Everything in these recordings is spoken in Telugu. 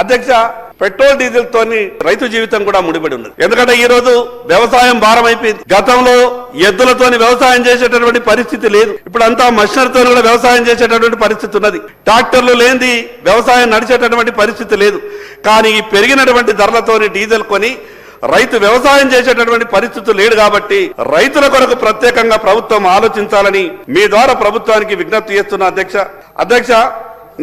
అధ్యక్ష, పెట్రోల్ డీజిల్ తోని రైతు జీవితం కూడా ముడిపడి ఉన్నది. ఎందుకంటే ఈ రోజు వ్యవసాయం భారం అయిపోయింది. గతంలో ఎద్దులతోని వ్యవసాయం చేసేటటువంటి పరిస్థితి లేదు. ఇప్పుడు అంతా మషినరీతో కూడా వ్యవసాయం చేసేటటువంటి పరిస్థితి ఉన్నది. ట్రాక్టర్లు లేనిది వ్యవసాయం నడిచేటటువంటి పరిస్థితి లేదు. కానీ ఈ పెరిగినటువంటి ధరలతోని డీజిల్ కొని రైతు వ్యవసాయం చేసేటటువంటి పరిస్థితులు లేడు. కాబట్టి రైతుల కొరకు ప్రత్యేకంగా ప్రభుత్వం ఆలోచించాలని మీ ద్వారా ప్రభుత్వానికి విజ్ఞప్తి చేస్తున్నా. అధ్యక్ష,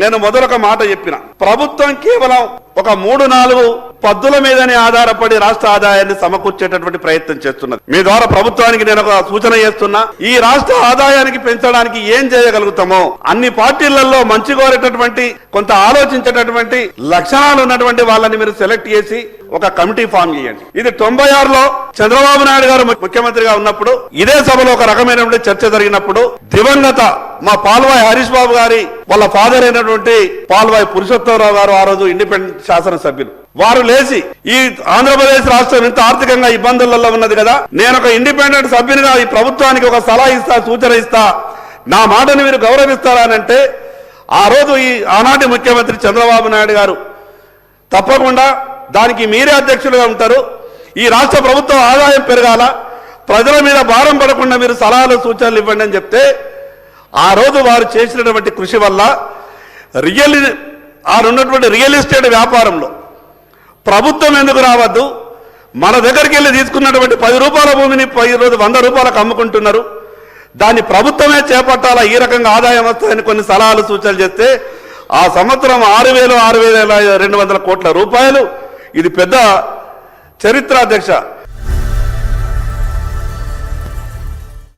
నేను మొదలొక మాట చెప్పిన, ప్రభుత్వం కేవలం ఒక 3-4 పద్దుల మీదనే ఆధారపడి రాష్ట్ర ఆదాయాన్ని సమకూర్చేటటువంటి ప్రయత్నం చేస్తున్నది. మీ ద్వారా ప్రభుత్వానికి నేను ఒక సూచన చేస్తున్నా. ఈ రాష్ట్ర ఆదాయానికి పెంచడానికి ఏం చేయగలుగుతామో అన్ని పార్టీలలో మంచి కోరేటటువంటి కొంత ఆలోచించేటటువంటి లక్షణాలు ఉన్నటువంటి వాళ్ళని మీరు సెలెక్ట్ చేసి ఒక కమిటీ ఫామ్ చేయండి. ఇది 96లో చంద్రబాబు నాయుడు గారు ముఖ్యమంత్రిగా ఉన్నప్పుడు ఇదే సభలో ఒక రకమైనటువంటి చర్చ జరిగినప్పుడు దివంగత మా పాల్వాయి హరీష్ బాబు గారి వాళ్ళ ఫాదర్ అయినటువంటి పాల్వాయి పురుషోత్తమరావు గారు ఆ రోజు ఇండిపెండెంట్ శాసనసభ్యులు, వారు లేచి ఈ ఆంధ్రప్రదేశ్ రాష్ట్రం ఇంత ఆర్థికంగా ఇబ్బందులలో ఉన్నది కదా, నేను ఒక ఇండిపెండెంట్ సభ్యునిగా ఈ ప్రభుత్వానికి ఒక సలహా ఇస్తా, సూచన ఇస్తా, నా మాటను మీరు గౌరవిస్తారనంటే ఆ రోజు ఈ ఆనాటి ముఖ్యమంత్రి చంద్రబాబు నాయుడు గారు తప్పకుండా దానికి మీరే అధ్యక్షులుగా ఉంటారు, ఈ రాష్ట్ర ప్రభుత్వం ఆదాయం పెరగాల, ప్రజల మీద భారం పడకుండా మీరు సలహాలు సూచనలు ఇవ్వండి అని చెప్తే ఆ రోజు వారు చేసినటువంటి కృషి వల్ల ఉన్నటువంటి రియల్ ఎస్టేట్ వ్యాపారంలో ప్రభుత్వం ఎందుకు రావద్దు, మన దగ్గరికి వెళ్ళి తీసుకున్నటువంటి 10 రూపాయల భూమిని ఈరోజు 100 రూపాయలకు అమ్ముకుంటున్నారు, దాన్ని ప్రభుత్వమే చేపట్టాలా, ఈ రకంగా ఆదాయం వస్తుందని కొన్ని సలహాలు సూచనలు చేస్తే ఆ సంవత్సరం 6,200 కోట్ల రూపాయలు, ఇది పెద్ద చరిత్ర అధ్యక్ష.